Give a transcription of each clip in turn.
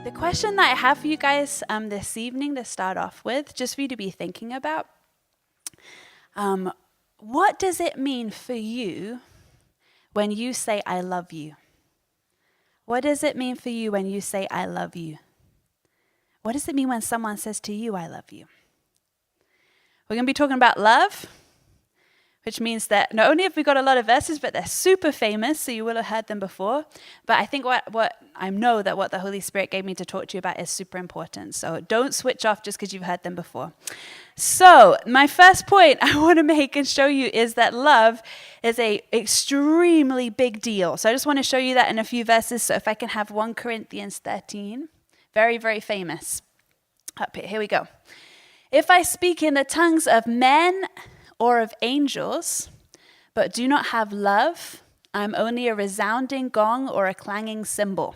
The question that I have for you guys this evening to start off with, just for you to be thinking about, what does it mean for you when you say, I love you? What does it mean for you when you say, I love you? What does it mean when someone says to you, I love you? We're going to be talking about love, which means that not only have we got a lot of verses, but they're super famous, so you will have heard them before. But I think what I know that what the Holy Spirit gave me to talk to you about is super important. So don't switch off just because you've heard them before. So my first point I want to make and show you is that love is a extremely big deal. So I just want to show you that in a few verses. So if I can have 1 Corinthians 13, very, very famous. Up here we go. If I speak in the tongues of men or of angels, but do not have love, I'm only a resounding gong or a clanging cymbal.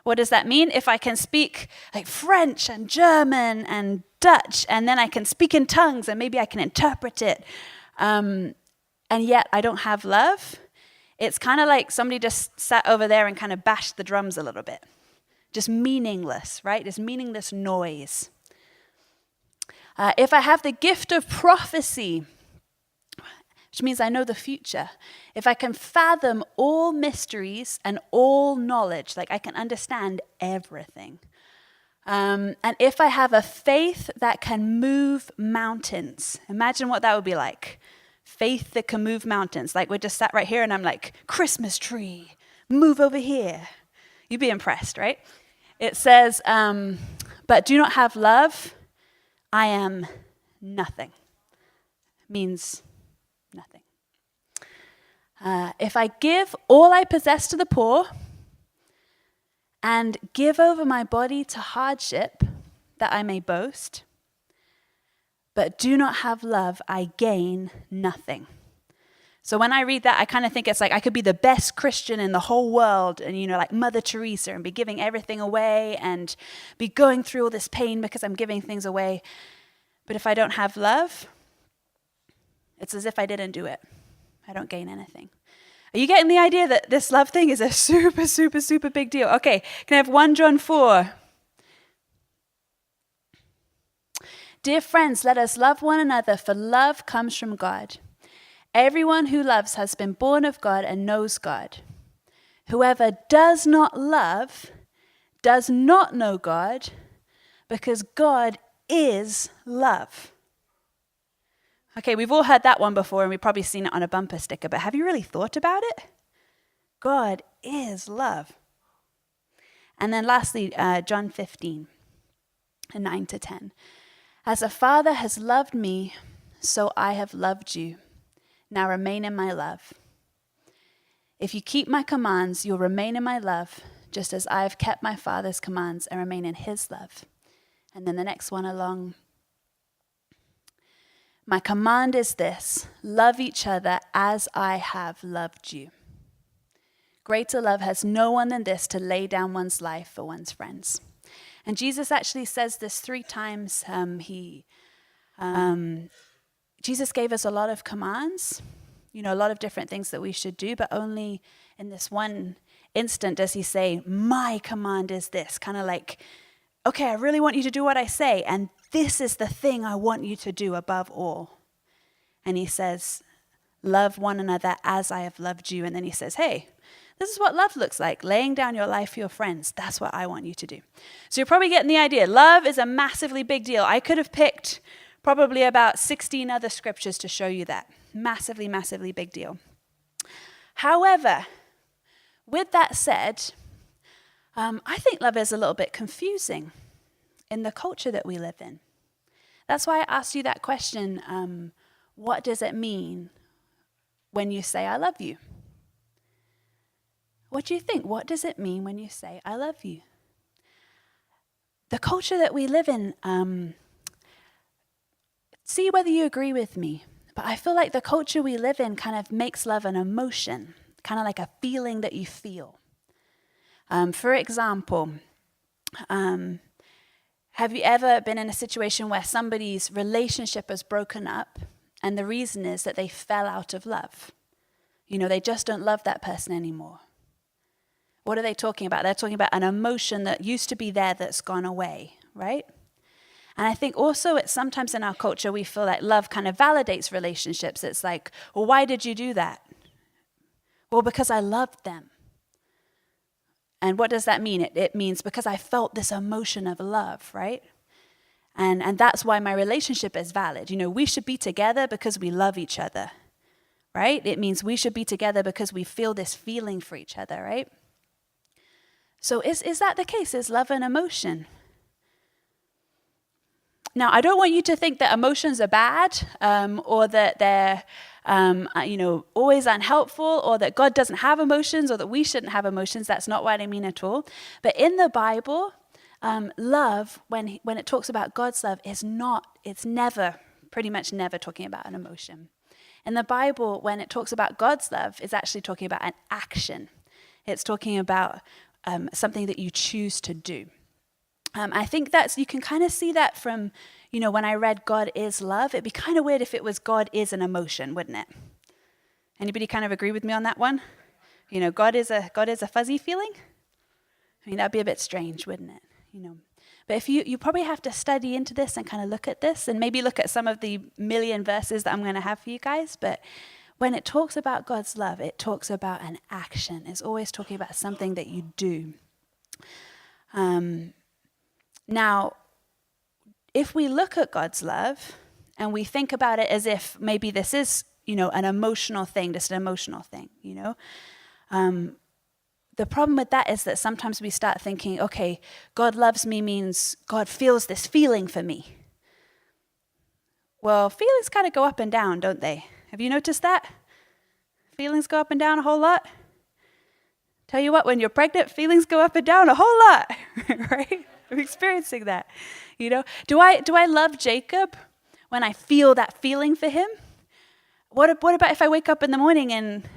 What does that mean? If I can speak like French and German and Dutch, and then I can speak in tongues and maybe I can interpret it, and yet I don't have love, it's kind of like somebody just sat over there and kind of bashed the drums a little bit. Just meaningless, right? Just meaningless noise. If I have the gift of prophecy, which means I know the future. If I can fathom all mysteries and all knowledge, like I can understand everything. And if I have a faith that can move mountains, imagine what that would be like. Faith that can move mountains. Like we're just sat right here and I'm like, Christmas tree, move over here. You'd be impressed, right? It says, but do not have love, I am nothing. Means nothing. If I give all I possess to the poor and give over my body to hardship that I may boast, but do not have love, I gain nothing. So when I read that, I kind of think it's like I could be the best Christian in the whole world and, like Mother Teresa and be giving everything away and be going through all this pain because I'm giving things away. But if I don't have love, it's as if I didn't do it. I don't gain anything. Are you getting the idea that this love thing is a super, super, super big deal? Okay, can I have 1 John 4? Dear friends, let us love one another, for love comes from God. Everyone who loves has been born of God and knows God. Whoever does not love does not know God, because God is love. Okay, we've all heard that one before and we've probably seen it on a bumper sticker, but have you really thought about it? God is love. And then lastly, John 15, 9 to 10. As a father has loved me, so I have loved you. Now remain in my love. If you keep my commands, you'll remain in my love, just as I have kept my Father's commands and remain in his love. And then the next one along. My command is this: love each other as I have loved you. Greater love has no one than this, to lay down one's life for one's friends. And Jesus actually says this 3 times. Jesus gave us a lot of commands, a lot of different things that we should do, but only in this one instant does he say, my command is this, kind of like, okay, I really want you to do what I say, and this is the thing I want you to do above all. And he says, love one another as I have loved you. And then he says, hey, this is what love looks like, laying down your life for your friends. That's what I want you to do. So you're probably getting the idea. Love is a massively big deal. I could have picked probably about 16 other scriptures to show you that. Massively, massively big deal. However, with that said, I think love is a little bit confusing in the culture that we live in. That's why I asked you that question, what does it mean when you say, I love you? What do you think? What does it mean when you say, I love you? The culture that we live in, see whether you agree with me, but I feel like the culture we live in kind of makes love an emotion, kind of like a feeling that you feel. For example, have you ever been in a situation where somebody's relationship has broken up and the reason is that they fell out of love? They just don't love that person anymore. What are they talking about? They're talking about an emotion that used to be there that's gone away, right? And I think also it's sometimes in our culture we feel like love kind of validates relationships. It's like, well, why did you do that? Well, because I loved them. And what does that mean? It means because I felt this emotion of love, right? And that's why my relationship is valid. We should be together because we love each other, right? It means we should be together because we feel this feeling for each other, right? So is that the case? Is love an emotion? Now, I don't want you to think that emotions are bad, or that they're, always unhelpful, or that God doesn't have emotions, or that we shouldn't have emotions. That's not what I mean at all. But in the Bible, love, when it talks about God's love, it's never, pretty much never talking about an emotion. In the Bible, when it talks about God's love, it's actually talking about an action. It's talking about something that you choose to do. I think you can kind of see that from, when I read God is love. It'd be kind of weird if it was God is an emotion, wouldn't it? Anybody kind of agree with me on that one? God is a fuzzy feeling? I mean, that'd be a bit strange, wouldn't it? But if you probably have to study into this and kind of look at this and maybe look at some of the million verses that I'm going to have for you guys. But when it talks about God's love, it talks about an action. It's always talking about something that you do. Now, if we look at God's love and we think about it as if maybe this is, an emotional thing, just an emotional thing, the problem with that is that sometimes we start thinking, okay, God loves me means God feels this feeling for me. Well, feelings kind of go up and down, don't they? Have you noticed that? Feelings go up and down a whole lot. Tell you what, when you're pregnant, feelings go up and down a whole lot, right? I'm experiencing that. Do I love Jacob when I feel that feeling for him? What about if I wake up in the morning and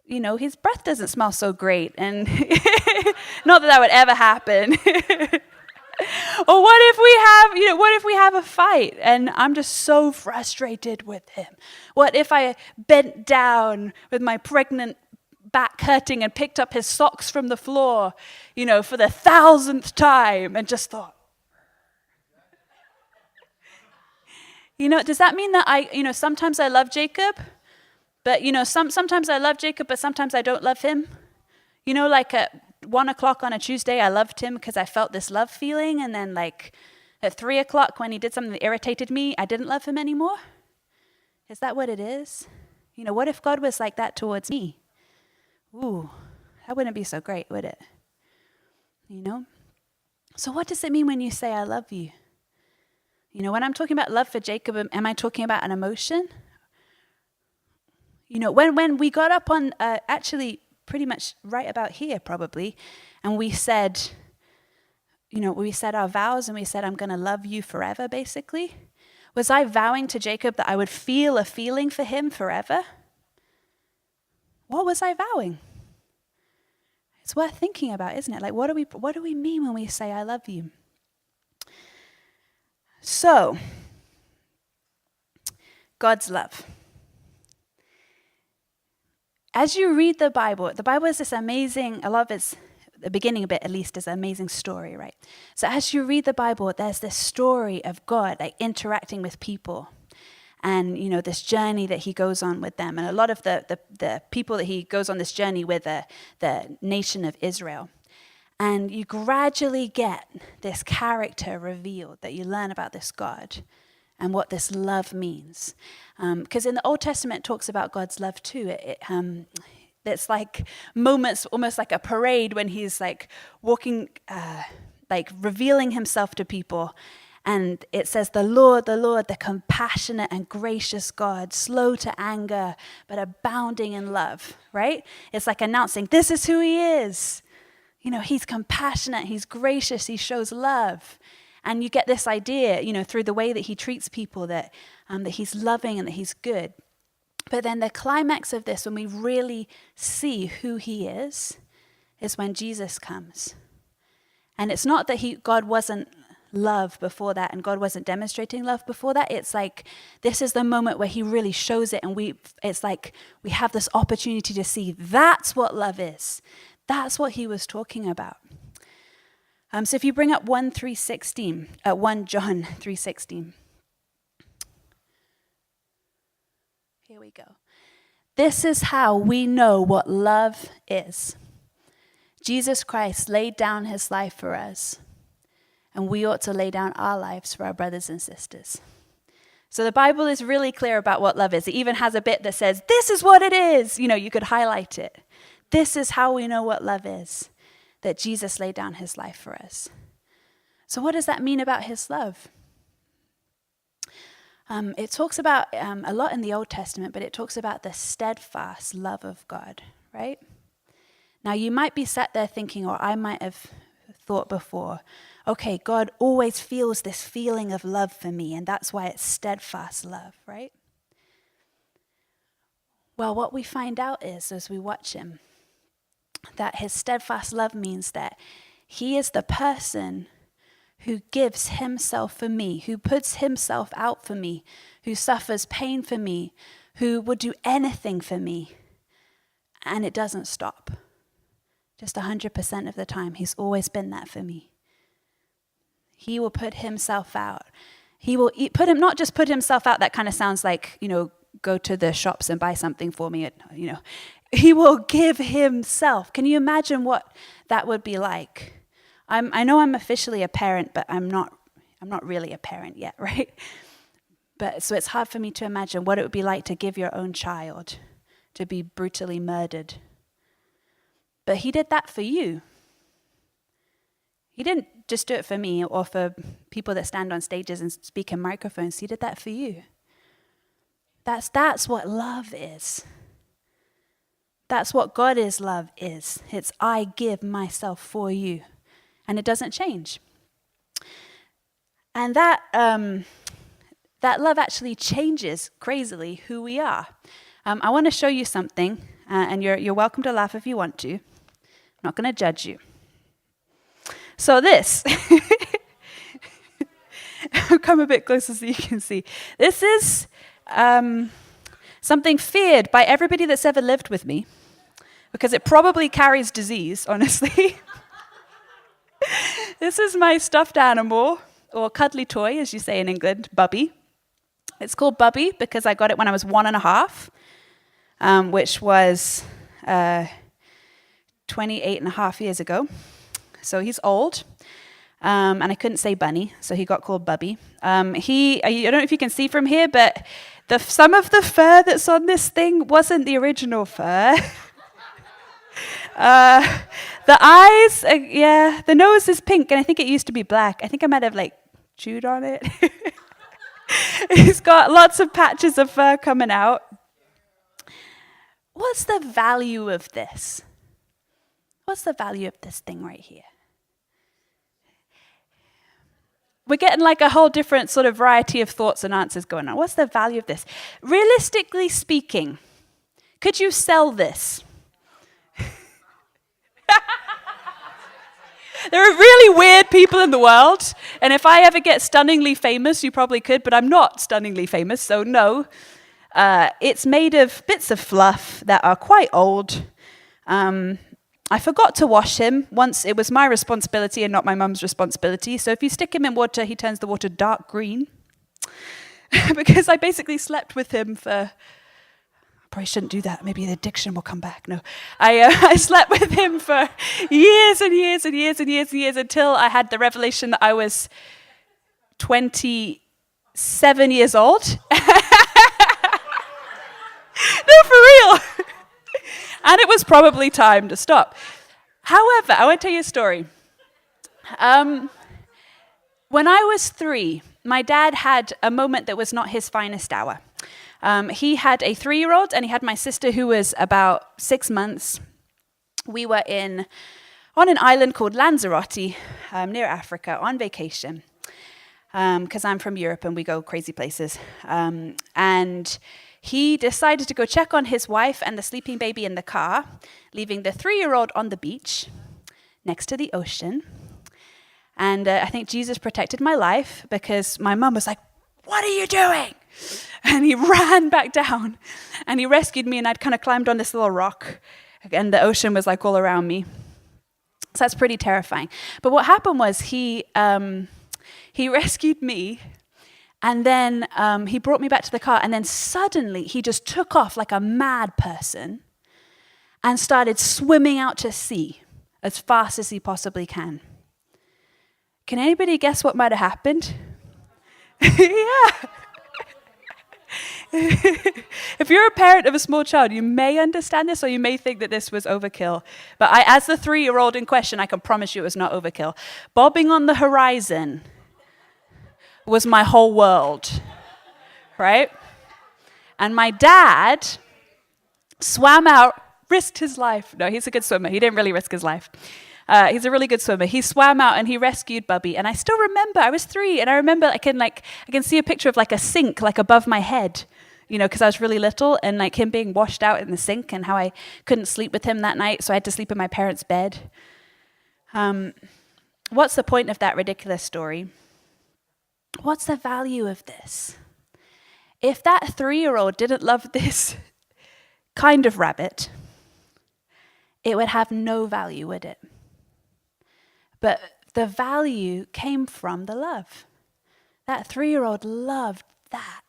his breath doesn't smell so great, and not that would ever happen. Or what if we have a fight and I'm just so frustrated with him? What if I bent down with my pregnant back hurting and picked up his socks from the floor, for the 1,000th time and just thought, does that mean that sometimes I love Jacob, but sometimes I love Jacob, but sometimes I don't love him? Like at 1:00 on a Tuesday, I loved him because I felt this love feeling, and then like at 3:00 when he did something that irritated me, I didn't love him anymore. Is that what it is? What if God was like that towards me? Ooh, that wouldn't be so great, would it? So what does it mean when you say I love you? When I'm talking about love for Jacob, am I talking about an emotion? When we got up on, actually pretty much right about here probably, and we said our vows and we said, I'm going to love you forever, basically. Was I vowing to Jacob that I would feel a feeling for him forever? What was I vowing? It's worth thinking about, isn't it? Like, what do we mean when we say I love you? So, God's love. As you read the Bible is this amazing, I love its, the beginning of it at least, is an amazing story, right? So as you read the Bible, there's this story of God like interacting with people. And, this journey that he goes on with them. And a lot of the people that he goes on this journey with the nation of Israel. And you gradually get this character revealed, that you learn about this God and what this love means. Because in the Old Testament, it talks about God's love too. It's like moments, almost like a parade, when he's like walking, like revealing himself to people. And it says, the Lord, the compassionate and gracious God, slow to anger, but abounding in love, right? It's like announcing, this is who he is. He's compassionate, he's gracious, he shows love. And you get this idea, through the way that he treats people, that he's loving and that he's good. But then the climax of this, when we really see who he is when Jesus comes. And it's not that God wasn't love before that and God wasn't demonstrating love before that. It's like this is the moment where he really shows it, and it's like we have this opportunity to see that's what love is. That's what he was talking about. So if you bring up 1 John 3:16. Here we go. This is how we know what love is. Jesus Christ laid down his life for us, and we ought to lay down our lives for our brothers and sisters. So the Bible is really clear about what love is. It even has a bit that says, this is what it is. You could highlight it. This is how we know what love is, that Jesus laid down his life for us. So what does that mean about his love? It talks about a lot in the Old Testament, but it talks about the steadfast love of God, right? Now you might be sat there thinking, or I might have thought before, okay, God always feels this feeling of love for me, and that's why it's steadfast love, right? Well, what we find out is, as we watch him, that his steadfast love means that he is the person who gives himself for me, who puts himself out for me, who suffers pain for me, who would do anything for me, and it doesn't stop. Just 100% of the time, he's always been that for me. He will put himself out. He will not just put himself out. That kind of sounds like, go to the shops and buy something for me. He will give himself. Can you imagine what that would be like? I know I'm officially a parent, but I'm not really a parent yet, right? But so it's hard for me to imagine what it would be like to give your own child to be brutally murdered. But he did that for you. He didn't just do it for me or for people that stand on stages and speak in microphones. He did that for you. That's what love is. That's what God's love is. It's I give myself for you. And it doesn't change. And that love actually changes crazily who we are. I want to show you something, and you're welcome to laugh if you want to. I'm not going to judge you. So this, I'll come a bit closer so you can see. This is something feared by everybody that's ever lived with me, because it probably carries disease, honestly. This is my stuffed animal, or cuddly toy, as you say in England, Bubby. It's called Bubby because I got it when I was 1.5, which was 28 and a half years ago. So he's old, and I couldn't say bunny, so he got called Bubby. I don't know if you can see from here, but some of the fur that's on this thing wasn't the original fur. The eyes, the nose is pink, and I think it used to be black. I think I might have chewed on it. He's got lots of patches of fur coming out. What's the value of this? What's the value of this thing right here? We're getting a whole different sort of variety of thoughts and answers going on. What's the value of this? Realistically speaking, could you sell this? There are really weird people in the world, and if I ever get stunningly famous, you probably could, but I'm not stunningly famous, so no. It's made of bits of fluff that are quite old. I forgot to wash him. Once it was my responsibility and not my mum's responsibility, so if you stick him in water, he turns the water dark green. Because I basically slept with him for... Probably shouldn't do that. Maybe the addiction will come back. No, I slept with him for years and years and years and years and years until I had the revelation that I was 27 years old. No, for real. And it was probably time to stop. However, I want to tell you a story. When I was 3, my dad had a moment that was not his finest hour. He had a 3-year-old, and he had my sister who was about 6 months. We were on an island called Lanzarote, near Africa, on vacation, because I'm from Europe and we go crazy places. And he decided to go check on his wife and the sleeping baby in the car, leaving the 3-year-old on the beach next to the ocean. And I think Jesus protected my life because my mum was like, "What are you doing?" And he ran back down and he rescued me, and I'd kind of climbed on this little rock and the ocean was like all around me. So that's pretty terrifying. But what happened was he rescued me, and then he brought me back to the car, and then suddenly he just took off like a mad person and started swimming out to sea as fast as he possibly can. Can anybody guess what might have happened? Yeah. If you're a parent of a small child, you may understand this, or you may think that this was overkill. But as the 3-year-old in question, I can promise you it was not overkill. Bobbing on the horizon was my whole world, right? And my dad swam out, risked his life. No, he's a good swimmer. He didn't really risk his life. He's a really good swimmer. He swam out and he rescued Bubby. And I still remember, I was 3, and I remember I can see a picture of like a sink like above my head, because I was really little, and like him being washed out in the sink, and how I couldn't sleep with him that night, so I had to sleep in my parents' bed. What's the point of that ridiculous story? What's the value of this? If that 3-year-old didn't love this kind of rabbit, it would have no value, would it? But the value came from the love. That 3-year-old loved that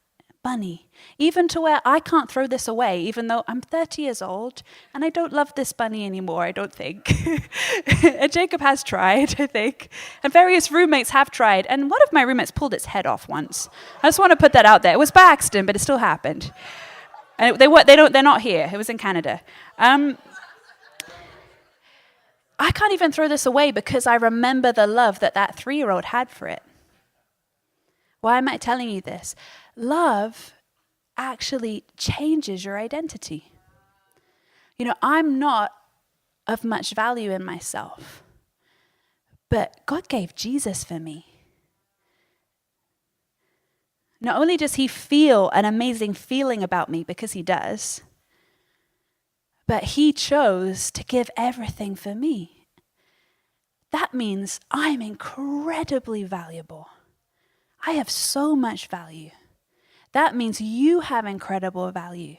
bunny, even to where I can't throw this away, even though I'm 30 years old and I don't love this bunny anymore, I don't think. And Jacob has tried, I think. And various roommates have tried. And one of my roommates pulled its head off once. I just want to put that out there. It was by accident, but it still happened. And they're not here. It was in Canada. I can't even throw this away because I remember the love that 3-year-old had for it. Why am I telling you this? Love actually changes your identity. I'm not of much value in myself, but God gave Jesus for me. Not only does he feel an amazing feeling about me, because he does, but he chose to give everything for me. That means I'm incredibly valuable. I have so much value. That means you have incredible value.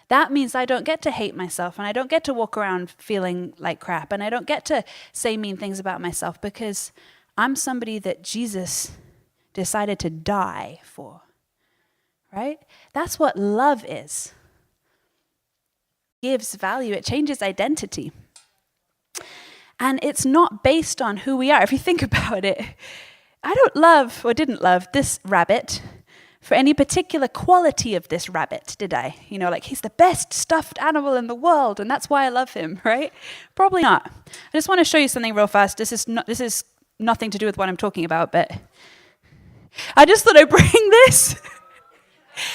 That means I don't get to hate myself, and I don't get to walk around feeling like crap, and I don't get to say mean things about myself, because I'm somebody that Jesus decided to die for. Right? That's what love is. Gives value. It changes identity. And it's not based on who we are. If you think about it, I didn't love this rabbit for any particular quality of this rabbit, did I? Like he's the best stuffed animal in the world, and that's why I love him, right? Probably not. I just want to show you something real fast. This is nothing to do with what I'm talking about, but I just thought I'd bring this.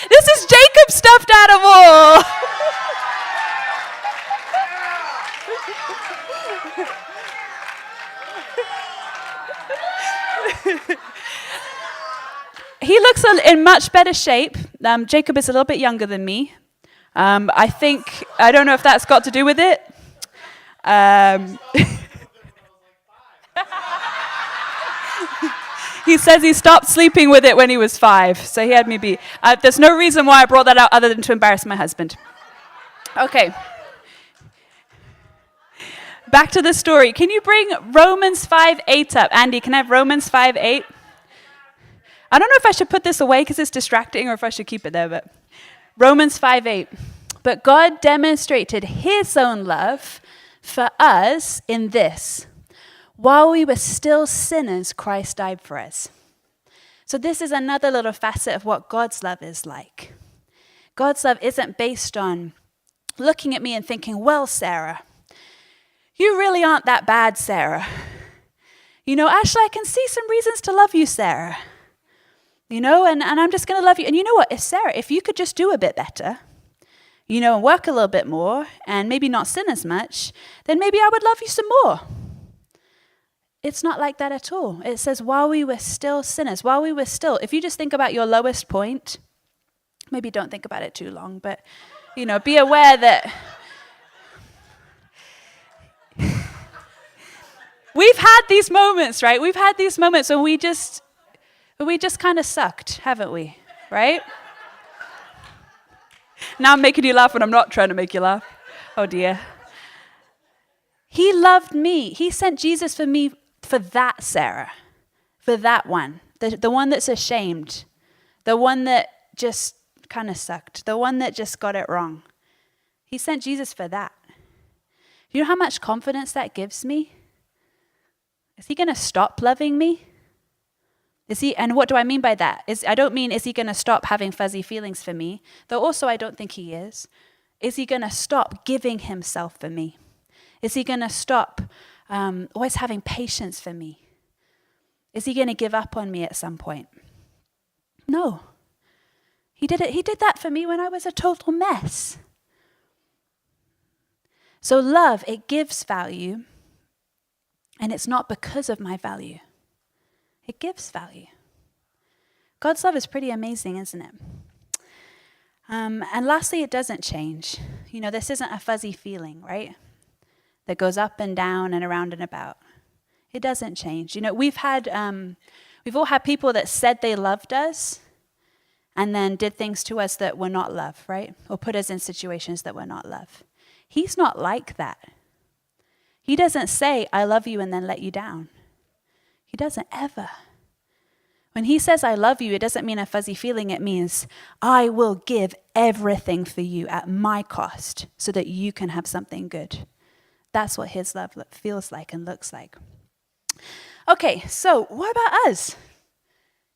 This is Jacob's stuffed animal. He looks in much better shape. Jacob is a little bit younger than me. I don't know if that's got to do with it. He says he stopped sleeping with it when he was 5, so he had me beat. There's no reason why I brought that out other than to embarrass my husband. Okay. Back to the story. Can you bring Romans 5:8 up? Andy, can I have Romans 5:8? I don't know if I should put this away because it's distracting, or if I should keep it there, but Romans 5:8. But God demonstrated his own love for us in this: while we were still sinners, Christ died for us. So this is another little facet of what God's love is like. God's love isn't based on looking at me and thinking, well, Sarah, you really aren't that bad, Sarah. Actually, I can see some reasons to love you, Sarah. And I'm just going to love you. And you know what? If you could just do a bit better, and work a little bit more, and maybe not sin as much, then maybe I would love you some more. It's not like that at all. It says, while we were still sinners, if you just think about your lowest point, maybe don't think about it too long, but, be aware that we've had these moments, right? We've had these moments when we just kind of sucked, haven't we? Right? Now I'm making you laugh when I'm not trying to make you laugh. Oh dear. He loved me. He sent Jesus for me, for that Sarah, for that one, the one that's ashamed, the one that just kind of sucked, the one that just got it wrong. He sent Jesus for that. You know how much confidence that gives me? Is he going to stop loving me? And what do I mean by that? I don't mean, is he going to stop having fuzzy feelings for me? Though also I don't think he is. Is he going to stop giving himself for me? Is he going to stop always having patience for me? Is he going to give up on me at some point? No. He did it. He did that for me when I was a total mess. So love, it gives value, and it's not because of my value. It gives value. God's love is pretty amazing, isn't it? And lastly, it doesn't change. You know, this isn't a fuzzy feeling, right? That goes up and down and around and about. It doesn't change. You know, we've all had people that said they loved us and then did things to us that were not love, right? Or put us in situations that were not love. He's not like that. He doesn't say, I love you, and then let you down. He doesn't ever. When he says, I love you, it doesn't mean a fuzzy feeling. It means, I will give everything for you at my cost so that you can have something good. That's what his love feels like and looks like. Okay, so what about us?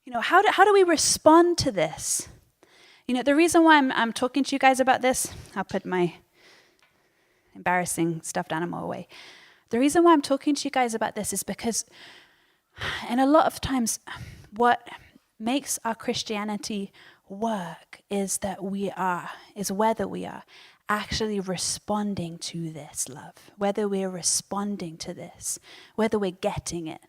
You know, how do we respond to this? You know, the reason why I'm talking to you guys about this, I'll put my embarrassing stuffed animal away. The reason why I'm talking to you guys about this is because, and a lot of times, what makes our Christianity work is whether we are actually responding to this love, whether we're responding to this, whether we're getting it.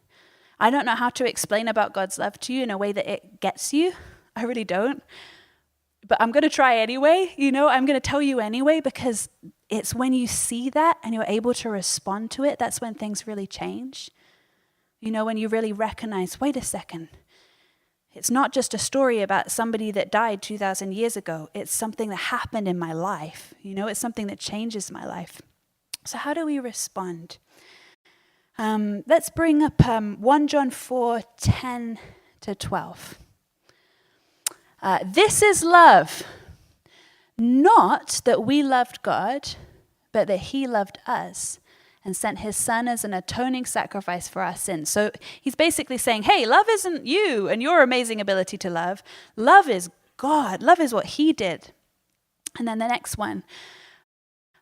I don't know how to explain about God's love to you in a way that it gets you. I really don't. But I'm going to try anyway. You know, I'm going to tell you anyway, because it's when you see that and you're able to respond to it, that's when things really change. You know, when you really recognize, wait a second, it's not just a story about somebody that died 2,000 years ago. It's something that happened in my life. You know, it's something that changes my life. So how do we respond? Let's bring up 1 John 4:10 to 12. This is love, not that we loved God, but that he loved us and sent his son as an atoning sacrifice for our sins. So he's basically saying, hey, love isn't you and your amazing ability to love. Love is God. Love is what he did. And then the next one.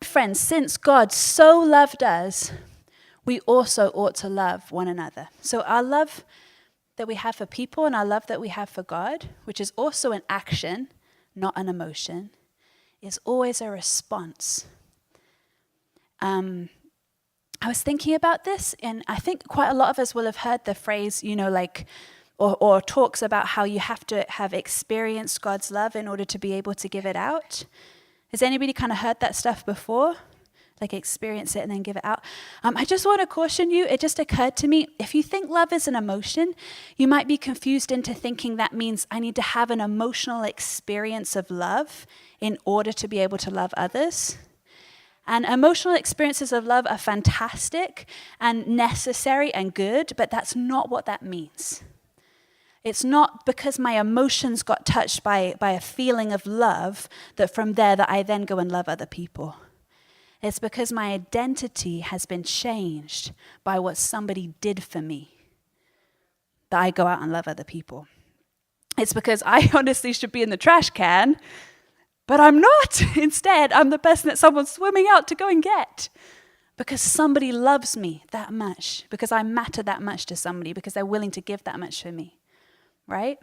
Friends, since God so loved us, we also ought to love one another. So our love that we have for people and our love that we have for God, which is also an action, not an emotion, is always a response. I was thinking about this, and I think quite a lot of us will have heard the phrase, you know, like, or talks about how you have to have experienced God's love in order to be able to give it out. Has anybody kind of heard that stuff before? Like experience it and then give it out. I just want to caution you, it just occurred to me, if you think love is an emotion, you might be confused into thinking that means I need to have an emotional experience of love in order to be able to love others. And emotional experiences of love are fantastic and necessary and good, but that's not what that means. It's not because my emotions got touched by a feeling of love that from there that I then go and love other people. It's because my identity has been changed by what somebody did for me that I go out and love other people. It's because I honestly should be in the trash can, but I'm not. Instead, I'm the person that someone's swimming out to go and get because somebody loves me that much, because I matter that much to somebody, because they're willing to give that much for me, right?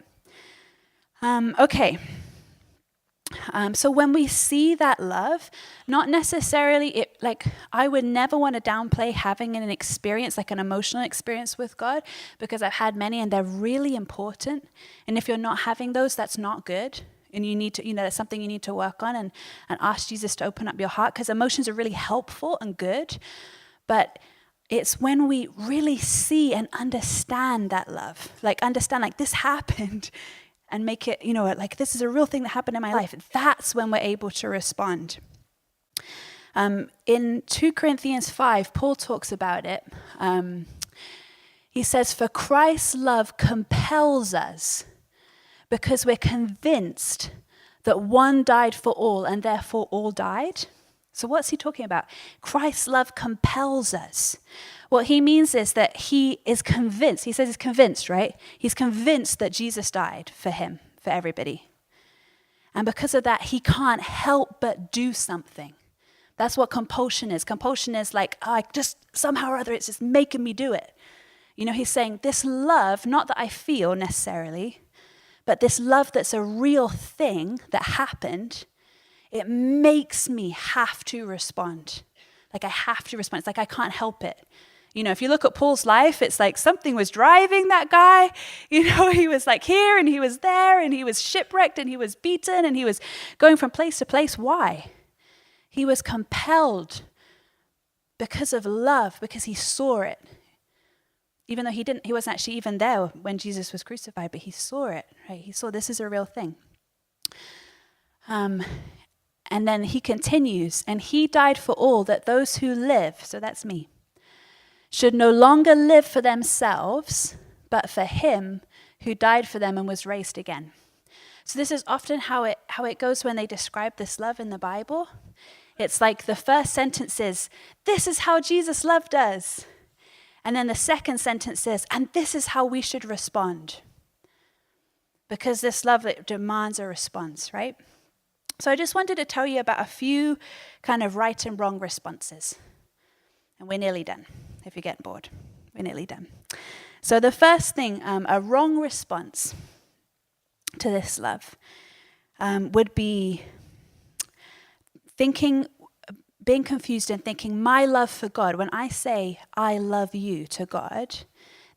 Okay. So when we see that love, not necessarily, I would never want to downplay having an experience, like an emotional experience with God, because I've had many and they're really important. And if you're not having those, that's not good. And you need to, that's something you need to work on and ask Jesus to open up your heart, because emotions are really helpful and good. But it's when we really see and understand that love, understand this happened, and make it, this is a real thing that happened in my life. That's when we're able to respond. In 2 Corinthians 5, Paul talks about it. He says, "For Christ's love compels us because we're convinced that one died for all and therefore all died." So what's he talking about? Christ's love compels us. What he means is that he is convinced. He says he's convinced, right? He's convinced that Jesus died for him, for everybody. And because of that, he can't help but do something. That's what compulsion is. Compulsion is like, I just somehow or other, it's just making me do it. You know, he's saying this love, not that I feel necessarily, but this love that's a real thing that happened, it makes me have to respond. Like I have to respond. It's like I can't help it. You know, if you look at Paul's life, it's like something was driving that guy. You know, he was like here and he was there and he was shipwrecked and he was beaten and he was going from place to place. Why? He was compelled because of love, because he saw it. Even though he wasn't actually even there when Jesus was crucified, but he saw it, right? He saw this is a real thing. And then he continues, and he died for all, that those who live, so that's me, should no longer live for themselves, but for him who died for them and was raised again. So this is often how it goes when they describe this love in the Bible. It's like the first sentence is, this is how Jesus loved us. And then the second sentence is, and this is how we should respond. Because this love that demands a response, right? So I just wanted to tell you about a few kind of right and wrong responses. And we're nearly done. If you're getting bored, we're nearly done. So the first thing, a wrong response to this love would be being confused and thinking my love for God, when I say I love you to God,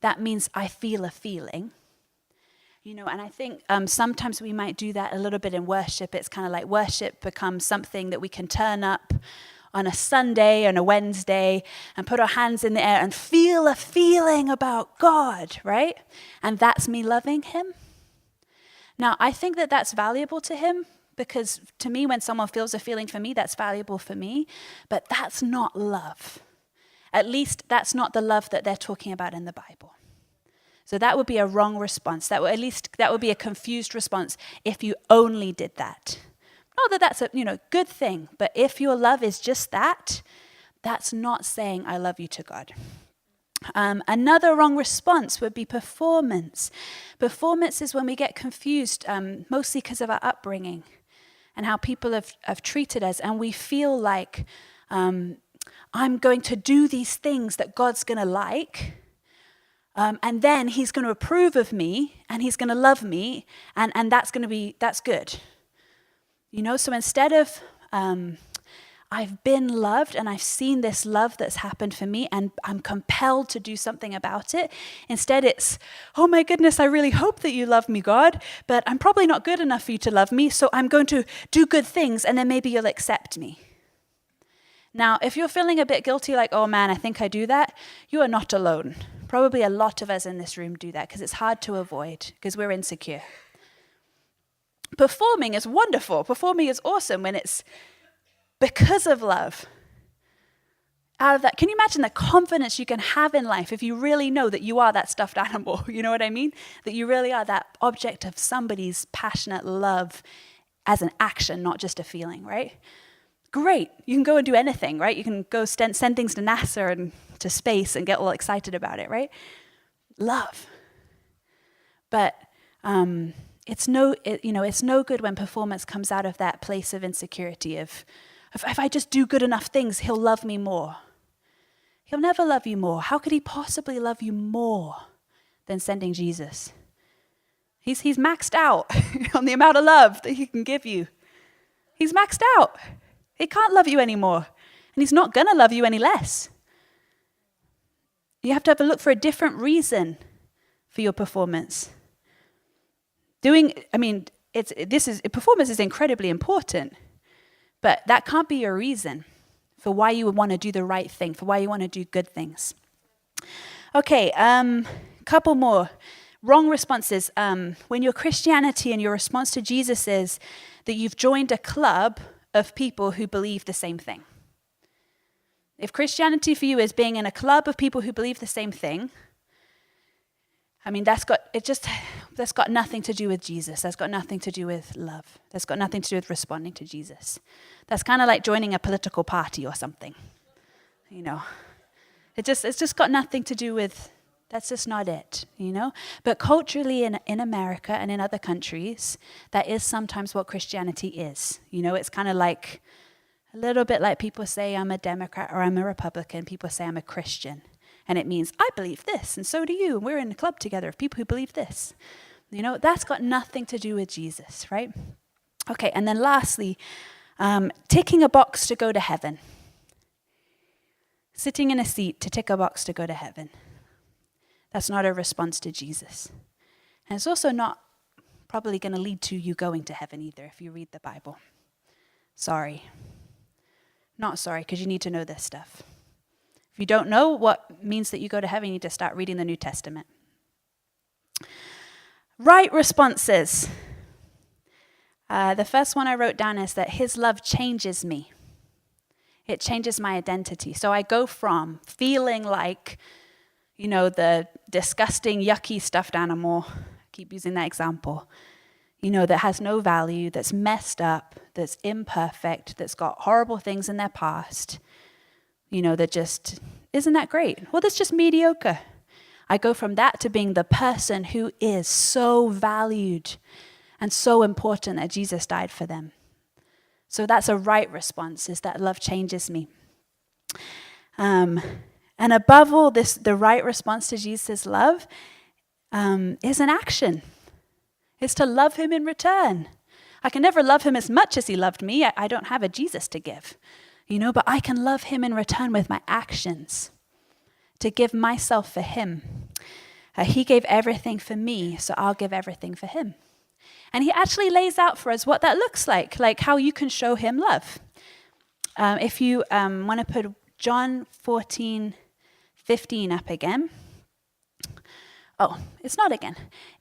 that means I feel a feeling. You know, and I think sometimes we might do that a little bit in worship. It's kind of like worship becomes something that we can turn up on a Sunday and a Wednesday and put our hands in the air and feel a feeling about God, right? And that's me loving him. Now, I think that that's valuable to him because to me, when someone feels a feeling for me, that's valuable for me. But that's not love. At least that's not the love that they're talking about in the Bible. So that would be a wrong response. That would be a confused response if you only did that. Not that that's a good thing, but if your love is just that, that's not saying I love you to God. Another wrong response would be performance. Performance is when we get confused, mostly because of our upbringing and how people have treated us, and we feel like I'm going to do these things that God's going to like. And then he's going to approve of me and he's going to love me and that's good. You know, so instead of I've been loved and I've seen this love that's happened for me and I'm compelled to do something about it. Instead it's, oh my goodness, I really hope that you love me, God, but I'm probably not good enough for you to love me, so I'm going to do good things and then maybe you'll accept me. Now, if you're feeling a bit guilty, like, oh man, I think I do that, you are not alone. Probably a lot of us in this room do that because it's hard to avoid because we're insecure. Performing is wonderful. Performing is awesome when it's because of love. Out of that, can you imagine the confidence you can have in life if you really know that you are that stuffed animal? You know what I mean? That you really are that object of somebody's passionate love as an action, not just a feeling, right? Great. You can go and do anything, right? You can go send things to NASA and to space and get all excited about it, right? Love. But it's no good when performance comes out of that place of insecurity of if I just do good enough things, he'll love me more. He'll never love you more. How could he possibly love you more than sending Jesus? He's maxed out on the amount of love that he can give you. He's maxed out. He can't love you anymore. And he's not going to love you any less. You have to look for a different reason for your performance. Performance is incredibly important, but that can't be your reason for why you would want to do the right thing, for why you want to do good things. Okay, couple more. Wrong responses. When your Christianity and your response to Jesus is that you've joined a club of people who believe the same thing. If Christianity for you is being in a club of people who believe the same thing, I mean, that's got nothing to do with Jesus. That's got nothing to do with love. That's got nothing to do with responding to Jesus. That's kind of like joining a political party or something. It's just got nothing to do with, that's just not it, But culturally in America and in other countries, that is sometimes what Christianity is. It's kind of like, a little bit like people say I'm a Democrat or I'm a Republican. People say I'm a Christian. And it means, I believe this, and so do you. And we're in a club together of people who believe this. That's got nothing to do with Jesus, right? Okay, and then lastly, ticking a box to go to heaven. Sitting in a seat to tick a box to go to heaven. That's not a response to Jesus. And it's also not probably going to lead to you going to heaven either if you read the Bible. Sorry. Not sorry, because you need to know this stuff. If you don't know what means that you go to heaven, you need to start reading the New Testament. Right responses. The first one I wrote down is that his love changes me. It changes my identity. So I go from feeling like, the disgusting, yucky stuffed animal, I keep using that example, that has no value, that's messed up, that's imperfect, that's got horrible things in their past, that just isn't that great. Well, that's just mediocre. I go from that to being the person who is so valued and so important that Jesus died for them. So that's a right response, is that love changes me. And above all this, the right response to Jesus' love is an action. It's to love him in return. I can never love him as much as he loved me. I don't have a Jesus to give. But I can love him in return with my actions, to give myself for him. He gave everything for me, so I'll give everything for him. And he actually lays out for us what that looks like how you can show him love. If you want to put John 14:15 up again. Oh, it's not again.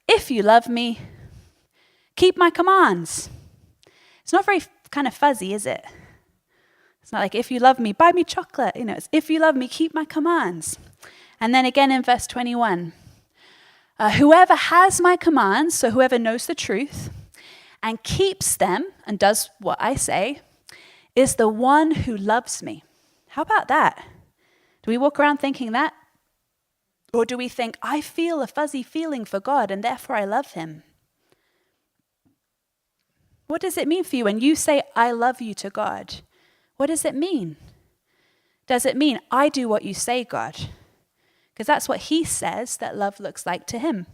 If you love me, keep my commands. It's not very kind of fuzzy, is it? It's not like, if you love me, buy me chocolate. It's, if you love me, keep my commands. And then again in verse 21, whoever has my commands, so whoever knows the truth, and keeps them and does what I say, is the one who loves me. How about that? Do we walk around thinking that? Or do we think, I feel a fuzzy feeling for God and therefore I love him? What does it mean for you when you say, I love you to God? What does it mean? Does it mean, I do what you say, God? Because that's what he says that love looks like to him.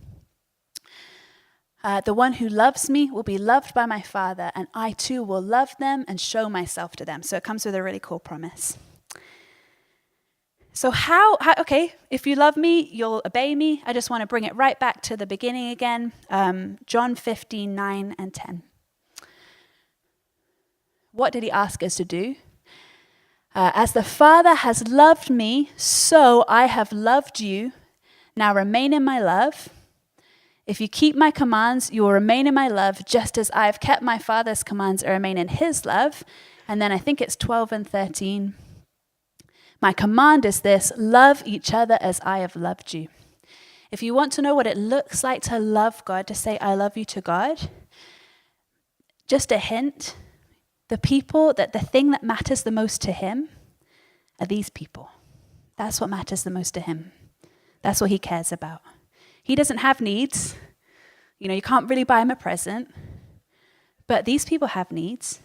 The one who loves me will be loved by my Father, and I too will love them and show myself to them. So it comes with a really cool promise. So okay, if you love me, you'll obey me. I just want to bring it right back to the beginning again. John 15:9 and 10. What did he ask us to do? As the Father has loved me, so I have loved you. Now remain in my love. If you keep my commands, you will remain in my love, just as I have kept my Father's commands and remain in his love. And then I think it's 12 and 13. My command is this: love each other as I have loved you. If you want to know what it looks like to love God, to say I love you to God, just a hint. The thing that matters the most to him are these people. That's what matters the most to him. That's what he cares about. He doesn't have needs. You can't really buy him a present. But these people have needs.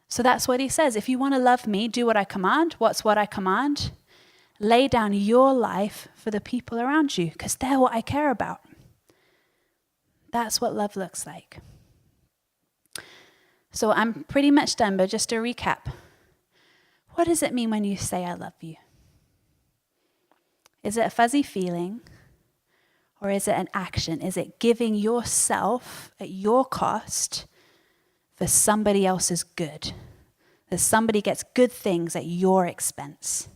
So that's what he says. If you want to love me, do what I command. What's what I command? Lay down your life for the people around you, because they're what I care about. That's what love looks like. So I'm pretty much done, but just to recap. What does it mean when you say I love you? Is it a fuzzy feeling? Or is it an action? Is it giving yourself at your cost for somebody else's good? That somebody gets good things at your expense?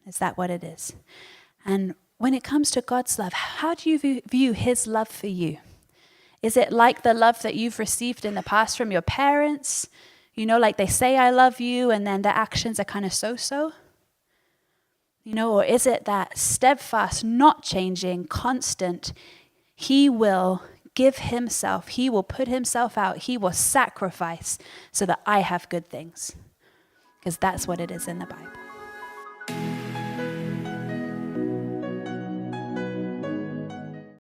Is that what it is? And when it comes to God's love, how do you view his love for you? Is it like the love that you've received in the past from your parents, You know, like they say, I love you, and then their actions are kind of so-so? You know, or is it that steadfast, not changing, constant, he will give himself, he will put himself out, he will sacrifice so that I have good things? Because that's what it is in the Bible.